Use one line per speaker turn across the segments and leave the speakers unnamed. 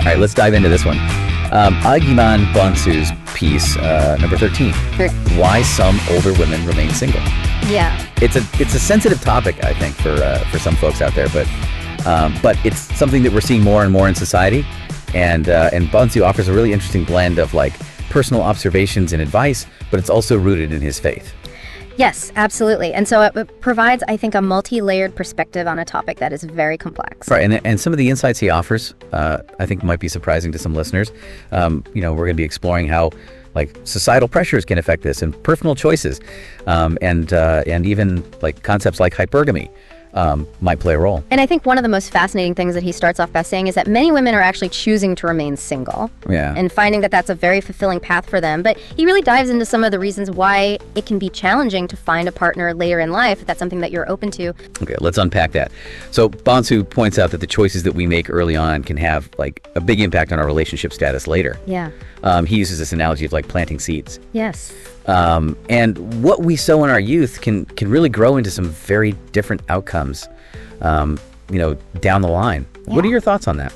All right, let's dive into this one. Agyeman Bonsu's piece, number 13, Why Some Older Women Remain Single.
Yeah.
It's a sensitive topic, I think, for some folks out there, but it's something that we're seeing more and more in society. And Bonsu offers a really interesting blend of like personal observations and advice, but it's also rooted in his faith.
Yes, absolutely. And so it provides, I think, a multi-layered perspective on a topic that is very complex.
Right, and some of the insights he offers, I think, might be surprising to some listeners. We're going to be exploring how, like, societal pressures can affect this, and personal choices, and even like concepts like hypergamy might play a role.
And I think one of the most fascinating things that he starts off by saying is that many women are actually choosing to remain single.
Yeah.
And finding that that's a very fulfilling path for them. But he really dives into some of the reasons why it can be challenging to find a partner later in life, if that's something that you're open to.
Okay, let's unpack that. So Bonsu points out that the choices that we make early on can have like a big impact on our relationship status later.
Yeah.
He uses this analogy of like planting seeds.
Yes.
And what we sow in our youth can really grow into some very different outcomes, down the line. Yeah. What are your thoughts on that?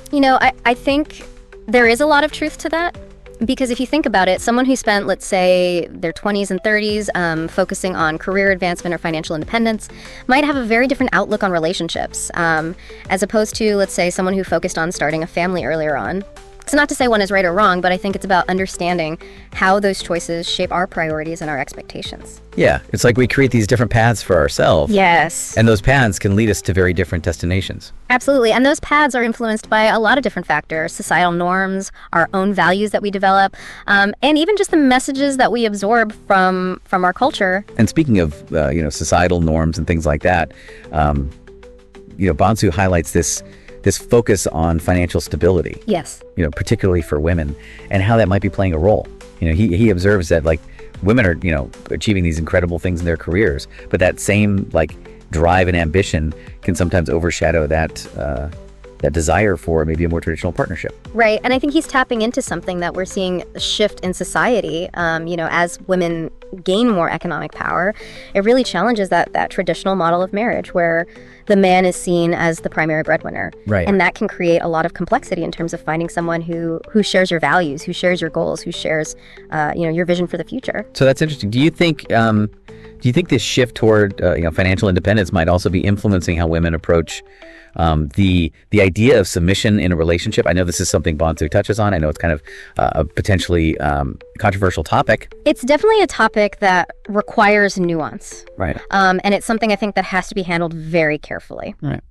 I think there is a lot of truth to that, because if you think about it, someone who spent, let's say, their 20s and 30s focusing on career advancement or financial independence might have a very different outlook on relationships, as opposed to, let's say, someone who focused on starting a family earlier on. It's not to say one is right or wrong, but I think it's about understanding how those choices shape our priorities and our expectations.
Yeah, it's like we create these different paths for ourselves.
Yes.
And those paths can lead us to very different destinations.
Absolutely. And those paths are influenced by a lot of different factors: societal norms, our own values that we develop, and even just the messages that we absorb from our culture.
And speaking of, societal norms and things like that, Bonsu highlights this focus on financial stability.
Yes.
Particularly for women, and how that might be playing a role. He observes that like women are, achieving these incredible things in their careers, but that same like drive and ambition can sometimes overshadow that desire for maybe a more traditional partnership.
Right. And I think he's tapping into something that we're seeing a shift in society. As women gain more economic power, it really challenges that traditional model of marriage where the man is seen as the primary breadwinner.
Right.
And that can create a lot of complexity in terms of finding someone who shares your values, who shares your goals, who shares, your vision for the future.
So that's interesting. Do you think this shift toward, financial independence might also be influencing how women approach the idea of submission in a relationship? I know this is something Bonsu touches on. I know it's kind of a potentially controversial topic.
It's definitely a topic that requires nuance.
Right.
And it's something I think that has to be handled very carefully.
Right.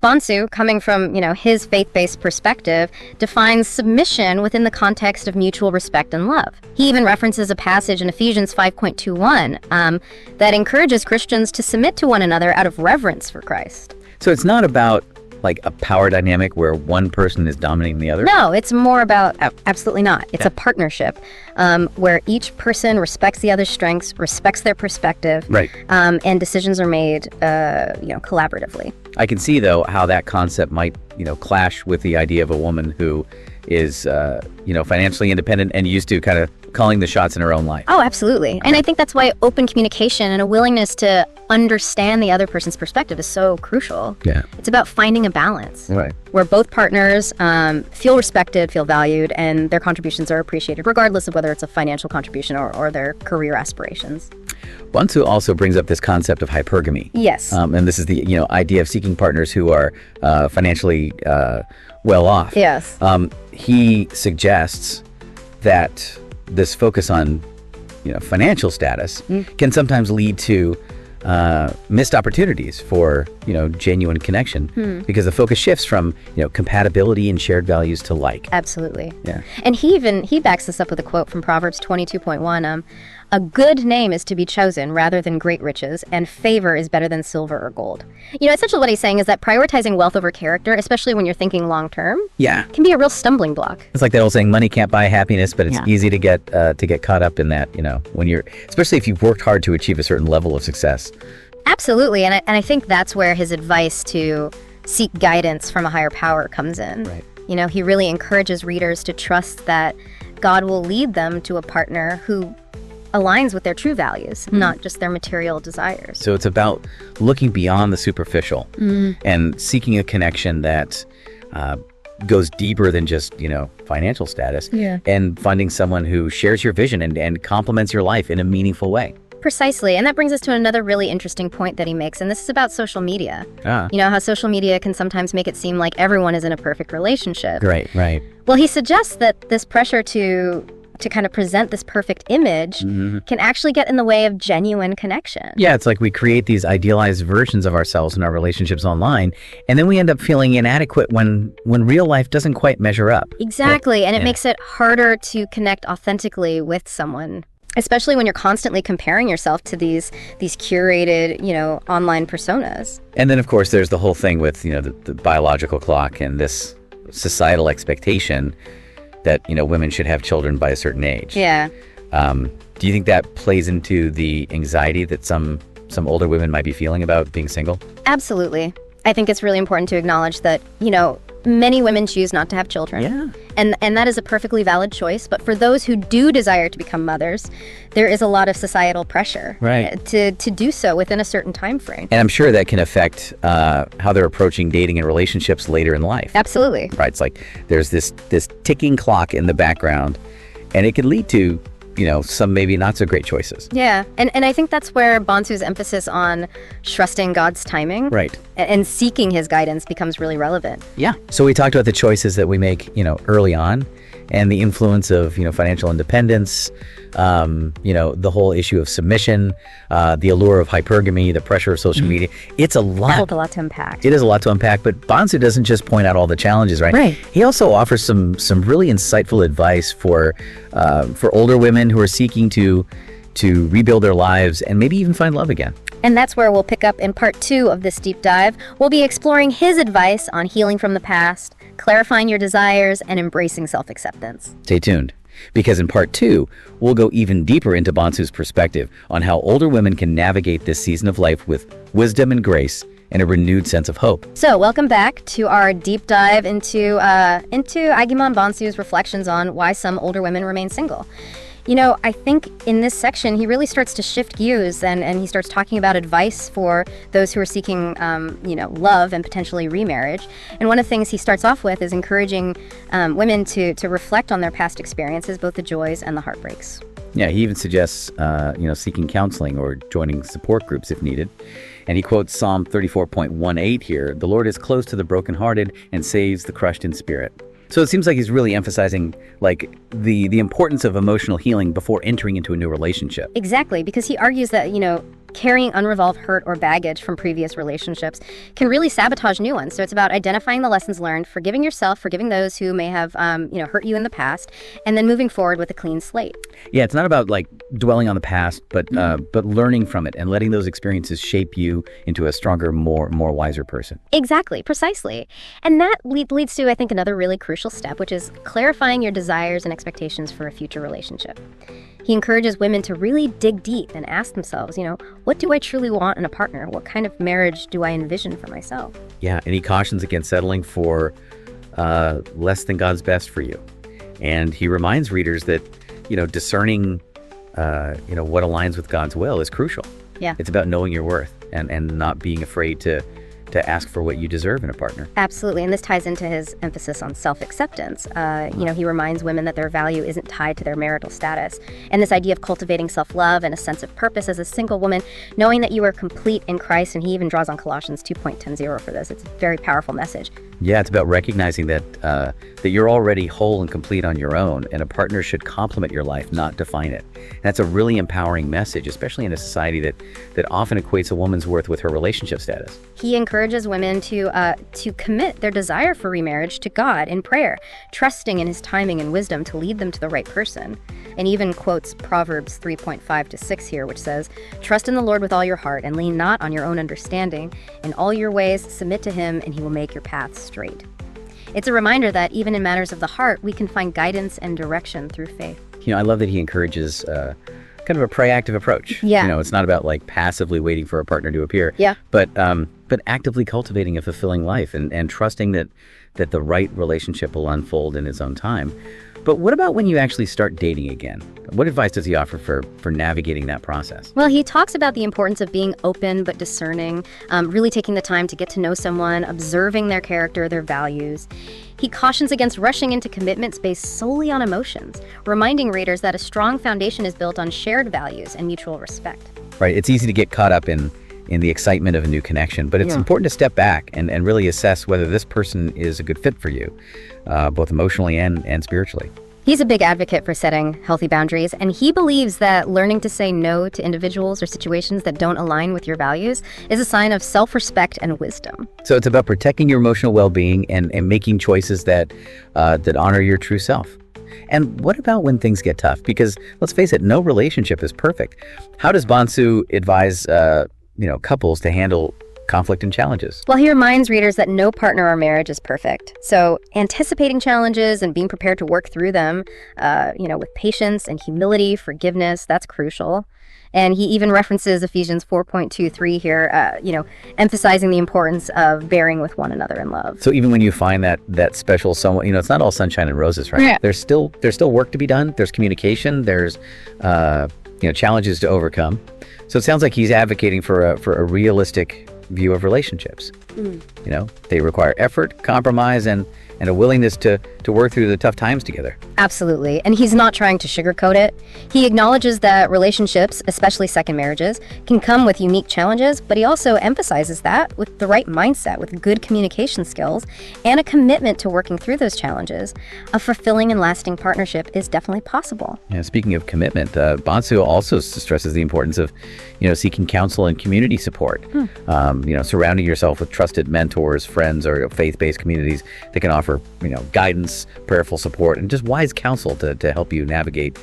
Bonsu, coming from his faith-based perspective, defines submission within the context of mutual respect and love. He even references a passage in Ephesians 5.21 that encourages Christians to submit to one another out of reverence for Christ.
So it's not about like a power dynamic where one person is dominating the other?
No, it's more about, absolutely not. It's a partnership where each person respects the other's strengths, respects their perspective,
right.
And decisions are made, collaboratively.
I can see, though, how that concept might, clash with the idea of a woman who is, financially independent and used to kind of calling the shots in her own life.
Oh, absolutely. And I think that's why open communication and a willingness to understand the other person's perspective is so crucial.
Yeah.
It's about finding a balance.
Right.
Where both partners feel respected, feel valued, and their contributions are appreciated, regardless of whether it's a financial contribution or their career aspirations.
Bonsu also brings up this concept of hypergamy.
Yes.
And this is the idea of seeking partners who are financially well off.
Yes.
He suggests that this focus on financial status can sometimes lead to missed opportunities for genuine connection because the focus shifts from compatibility and shared values to like.
Absolutely.
Yeah. And
he backs this up with a quote from Proverbs 22.1. A good name is to be chosen rather than great riches, and favor is better than silver or gold. Essentially what he's saying is that prioritizing wealth over character, especially when you're thinking long term, can be a real stumbling block.
It's like that old saying, money can't buy happiness, but it's easy to get caught up in that, when you're, especially if you've worked hard to achieve a certain level of success.
Absolutely. And I think that's where his advice to seek guidance from a higher power comes in.
Right.
He really encourages readers to trust that God will lead them to a partner who aligns with their true values, not just their material desires.
So it's about looking beyond the superficial and seeking a connection that goes deeper than just, financial status.
Yeah.
And finding someone who shares your vision and complements your life in a meaningful way.
Precisely. And that brings us to another really interesting point that he makes, and this is about social media. You know how social media can sometimes make it seem like everyone is in a perfect relationship.
Right.
Well, he suggests that this pressure to kind of present this perfect image can actually get in the way of genuine connection.
Yeah, it's like we create these idealized versions of ourselves in our relationships online, and then we end up feeling inadequate when real life doesn't quite measure up.
Exactly, and it makes it harder to connect authentically with someone, especially when you're constantly comparing yourself to these curated, online personas.
And then, of course, there's the whole thing with, the biological clock and this societal expectation that, women should have children by a certain age.
Yeah.
Do you think that plays into the anxiety that some older women might be feeling about being single?
Absolutely. I think it's really important to acknowledge that, many women choose not to have children.
Yeah.
And that is a perfectly valid choice. But for those who do desire to become mothers, there is a lot of societal pressure to do so within a certain time frame.
And I'm sure that can affect how they're approaching dating and relationships later in life.
Absolutely.
Right. It's like there's this ticking clock in the background, and it can lead to some maybe not so great choices.
Yeah. And I think that's where Bonsu's emphasis on trusting God's timing and seeking his guidance becomes really relevant.
Yeah. So we talked about the choices that we make, early on, and the influence of, financial independence, the whole issue of submission, the allure of hypergamy, the pressure of social media. It's a lot.
That's a lot to unpack.
It is a lot to unpack, but Bonsu doesn't just point out all the challenges, right?
Right.
He also offers some really insightful advice for older women who are seeking to rebuild their lives and maybe even find love again.
And that's where we'll pick up in part 2 of this deep dive. We'll be exploring his advice on healing from the past, clarifying your desires, and embracing self-acceptance.
Stay tuned, because in part 2, we'll go even deeper into Bonsu's perspective on how older women can navigate this season of life with wisdom and grace and a renewed sense of hope.
So welcome back to our deep dive into Agyeman Bonsu's reflections on why some older women remain single. I think in this section, he really starts to shift gears and he starts talking about advice for those who are seeking, love and potentially remarriage. And one of the things he starts off with is encouraging women to reflect on their past experiences, both the joys and the heartbreaks.
Yeah, he even suggests, seeking counseling or joining support groups if needed. And he quotes Psalm 34.18 here, "The Lord is close to the brokenhearted and saves the crushed in spirit." So it seems like he's really emphasizing the importance of emotional healing before entering into a new relationship.
Exactly, because he argues that, carrying unresolved hurt or baggage from previous relationships can really sabotage new ones. So it's about identifying the lessons learned, forgiving yourself, forgiving those who may have, hurt you in the past, and then moving forward with a clean slate.
Yeah, it's not about dwelling on the past, but learning from it and letting those experiences shape you into a stronger, more wiser person.
Exactly, precisely. And that leads to, I think, another really crucial step, which is clarifying your desires and expectations for a future relationship. He encourages women to really dig deep and ask themselves, what do I truly want in a partner? What kind of marriage do I envision for myself?
Yeah, and he cautions against settling for less than God's best for you. And he reminds readers that, discerning, what aligns with God's will is crucial.
Yeah.
It's about knowing your worth and not being afraid to ask for what you deserve in a partner.
Absolutely, and this ties into his emphasis on self-acceptance. He reminds women that their value isn't tied to their marital status. And this idea of cultivating self-love and a sense of purpose as a single woman, knowing that you are complete in Christ, and he even draws on Colossians 2.10 for this. It's a very powerful message.
Yeah, it's about recognizing that you're already whole and complete on your own, and a partner should complement your life, not define it. And that's a really empowering message, especially in a society that often equates a woman's worth with her relationship status.
He encourages women to commit their desire for remarriage to God in prayer, trusting in his timing and wisdom to lead them to the right person. And even quotes Proverbs 3.5-6 here, which says, "Trust in the Lord with all your heart and lean not on your own understanding. In all your ways submit to him, and he will make your paths straight." It's a reminder that even in matters of the heart, we can find guidance and direction through faith.
I love that he encourages kind of a proactive approach.
Yeah.
It's not about passively waiting for a partner to appear.
Yeah.
But actively cultivating a fulfilling life and trusting that the right relationship will unfold in its own time. But what about when you actually start dating again? What advice does he offer for navigating that process?
Well, he talks about the importance of being open but discerning, really taking the time to get to know someone, observing their character, their values. He cautions against rushing into commitments based solely on emotions, reminding readers that a strong foundation is built on shared values and mutual respect.
Right. It's easy to get caught up in the excitement of a new connection, but it's important to step back and really assess whether this person is a good fit for you, both emotionally and spiritually.
He's a big advocate for setting healthy boundaries, and he believes that learning to say no to individuals or situations that don't align with your values is a sign of self-respect and wisdom.
So it's about protecting your emotional well-being and making choices that honor your true self. And what about when things get tough? Because let's face it, no relationship is perfect. How does Bonsu advise couples to handle conflict and challenges?
Well, he reminds readers that no partner or marriage is perfect. So anticipating challenges and being prepared to work through them, with patience and humility, forgiveness, that's crucial. And he even references Ephesians 4.23 here, emphasizing the importance of bearing with one another in love.
So even when you find that special someone, it's not all sunshine and roses, right?
Yeah.
There's still work to be done. There's communication. There's challenges to overcome. So it sounds like he's advocating for a realistic view of relationships. They require effort, compromise, and a willingness to work through the tough times together.
Absolutely. And he's not trying to sugarcoat it. He acknowledges that relationships, especially second marriages, can come with unique challenges, but he also emphasizes that with the right mindset, with good communication skills, and a commitment to working through those challenges, a fulfilling and lasting partnership is definitely possible.
Yeah, speaking of commitment, Bonsu also stresses the importance of, seeking counsel and community support. Surrounding yourself with trusted mentors, friends, or faith-based communities that can offer, guidance, prayerful support, and just wise counsel to help you navigate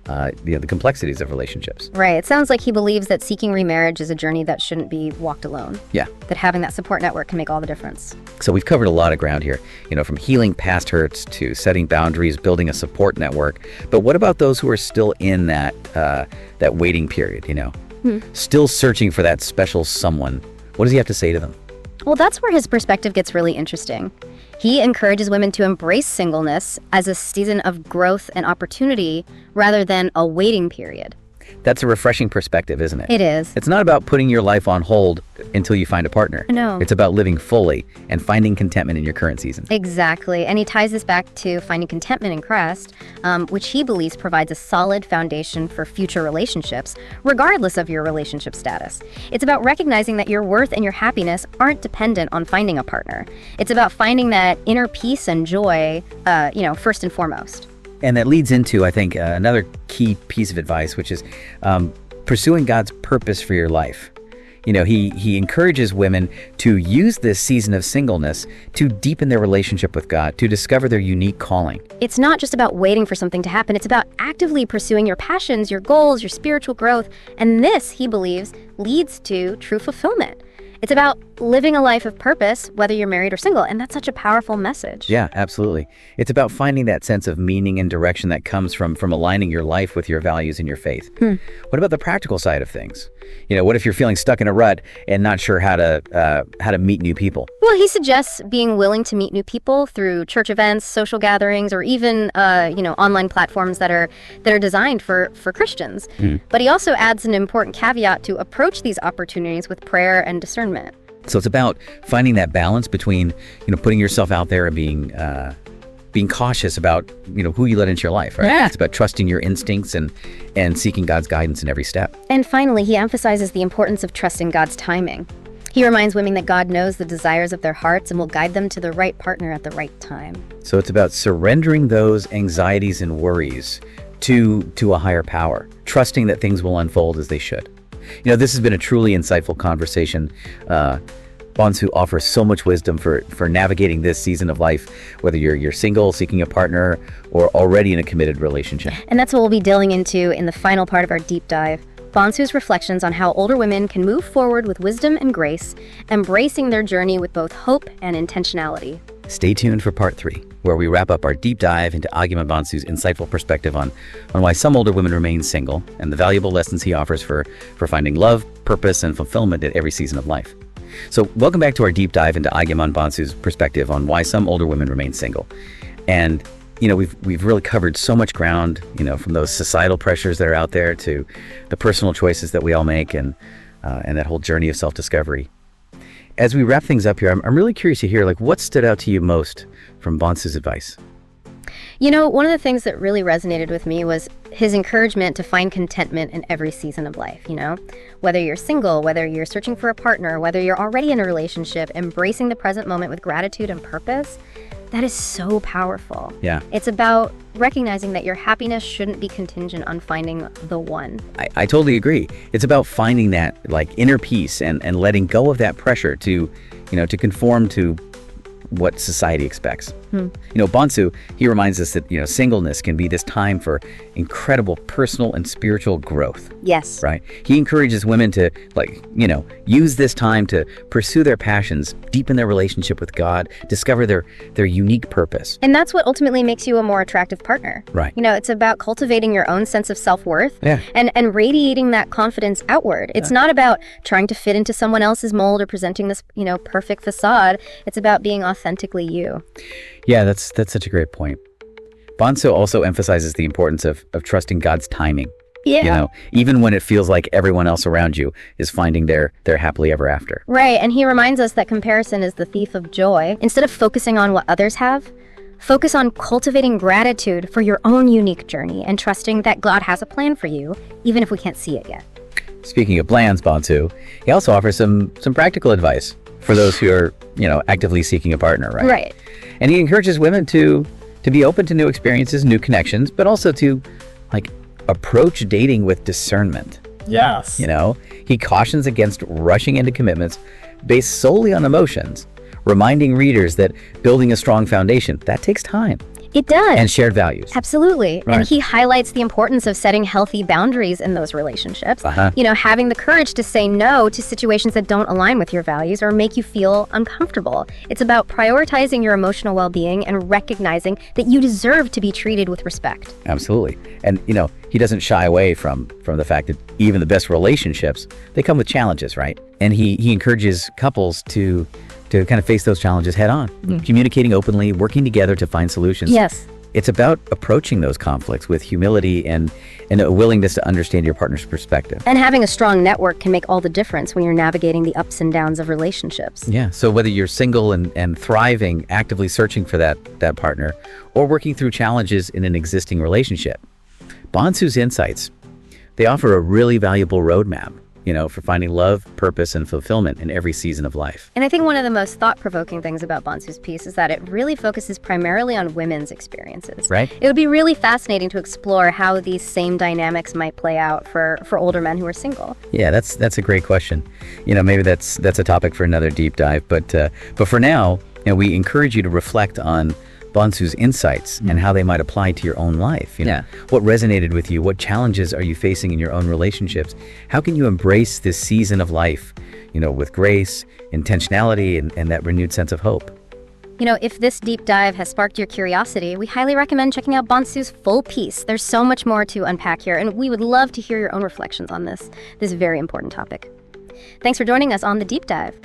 the complexities of relationships.
Right. It sounds like he believes that seeking remarriage is a journey that shouldn't be walked alone.
Yeah.
That having that support network can make all the difference.
So we've covered a lot of ground here, from healing past hurts to setting boundaries, building a support network. But what about those who are still in that waiting period, still searching for that special someone? What does he have to say to them?
Well, that's where his perspective gets really interesting. He encourages women to embrace singleness as a season of growth and opportunity rather than a waiting period.
That's a refreshing perspective, isn't it?
It is.
It's not about putting your life on hold until you find a partner.
No.
It's about living fully and finding contentment in your current season.
Exactly. And he ties this back to finding contentment in Christ, which he believes provides a solid foundation for future relationships, regardless of your relationship status. It's about recognizing that your worth and your happiness aren't dependent on finding a partner. It's about finding that inner peace and joy, first and foremost.
And that leads into, I think, another key piece of advice, which is pursuing God's purpose for your life. He encourages women to use this season of singleness to deepen their relationship with God, to discover their unique calling.
It's not just about waiting for something to happen. It's about actively pursuing your passions, your goals, your spiritual growth. And this, he believes, leads to true fulfillment. It's about living a life of purpose, whether you're married or single, and that's such a powerful message.
Yeah, absolutely. It's about finding that sense of meaning and direction that comes from aligning your life with your values and your faith. What about the practical side of things? What if you're feeling stuck in a rut and not sure how to meet new people?
Well, he suggests being willing to meet new people through church events, social gatherings, or even online platforms that are designed for Christians. But he also adds an important caveat to approach these opportunities with prayer and discernment.
So it's about finding that balance between putting yourself out there and being cautious about who you let into your life. Right?
Yeah.
It's about trusting your instincts and seeking God's guidance in every step.
And finally, he emphasizes the importance of trusting God's timing. He reminds women that God knows the desires of their hearts and will guide them to the right partner at the right time.
So it's about surrendering those anxieties and worries to a higher power, trusting that things will unfold as they should. This has been a truly insightful conversation. Bonsu offers so much wisdom for navigating this season of life, whether you're single, seeking a partner, or already in a committed relationship.
And that's what we'll be delving into in the final part of our deep dive. Bonsu's reflections on how older women can move forward with wisdom and grace, embracing their journey with both hope and intentionality.
Stay tuned for part 3, where we wrap up our deep dive into Agyeman Bonsu's insightful perspective on why some older women remain single and the valuable lessons he offers for finding love, purpose, and fulfillment at every season of life. So welcome back to our deep dive into Agyeman Bonsu's perspective on why some older women remain single. And we've really covered so much ground, from those societal pressures that are out there to the personal choices that we all make, and that whole journey of self-discovery. As we wrap things up here, I'm really curious to hear, what stood out to you most from Bonsu's advice?
One of the things that really resonated with me was his encouragement to find contentment in every season of life, Whether you're single, whether you're searching for a partner, whether you're already in a relationship, embracing the present moment with gratitude and purpose, that is so powerful.
Yeah.
It's about recognizing that your happiness shouldn't be contingent on finding the one.
I totally agree. It's about finding that inner peace and letting go of that pressure to conform to what society expects. Bonsu, he reminds us that, singleness can be this time for incredible personal and spiritual growth.
Yes.
Right? He encourages women to, use this time to pursue their passions, deepen their relationship with God, discover their unique purpose.
And that's what ultimately makes you a more attractive partner.
Right.
It's about cultivating your own sense of self-worth and radiating that confidence outward. It's not about trying to fit into someone else's mold or presenting this, perfect facade. It's about being authentically you.
Yeah, that's such a great point. Bonsu also emphasizes the importance of trusting God's timing.
Yeah.
Even when it feels like everyone else around you is finding their happily ever after.
Right, and he reminds us that comparison is the thief of joy. Instead of focusing on what others have, focus on cultivating gratitude for your own unique journey and trusting that God has a plan for you, even if we can't see it yet.
Speaking of plans, Bonsu, he also offers some practical advice for those who are, actively seeking a partner, right?
Right.
And he encourages women to be open to new experiences, new connections, but also to approach dating with discernment.
Yes.
He cautions against rushing into commitments based solely on emotions, reminding readers that building a strong foundation, that takes time.
It does.
And shared values.
Absolutely.
Right.
And he highlights the importance of setting healthy boundaries in those relationships. Having the courage to say no to situations that don't align with your values or make you feel uncomfortable. It's about prioritizing your emotional well-being and recognizing that you deserve to be treated with respect.
Absolutely. And, he doesn't shy away from the fact that even the best relationships, they come with challenges, right? And he encourages couples to kind of face those challenges head on, communicating openly, working together to find solutions.
Yes.
It's about approaching those conflicts with humility and a willingness to understand your partner's perspective.
And having a strong network can make all the difference when you're navigating the ups and downs of relationships.
Yeah, so whether you're single and thriving, actively searching for that partner, or working through challenges in an existing relationship, Bonsu's insights, they offer a really valuable roadmap, for finding love, purpose, and fulfillment in every season of life.
And I think one of the most thought-provoking things about Bonsu's piece is that it really focuses primarily on women's experiences.
Right.
It would be really fascinating to explore how these same dynamics might play out for older men who are single.
Yeah, that's a great question. Maybe that's a topic for another deep dive. But for now, we encourage you to reflect on Bonsu's insights and how they might apply to your own life. What resonated with you? What challenges are you facing in your own relationships? How can you embrace this season of life, with grace, intentionality, and that renewed sense of hope?
If this deep dive has sparked your curiosity, we highly recommend checking out Bonsu's full piece. There's so much more to unpack here, and we would love to hear your own reflections on this very important topic. Thanks for joining us on The Deep Dive.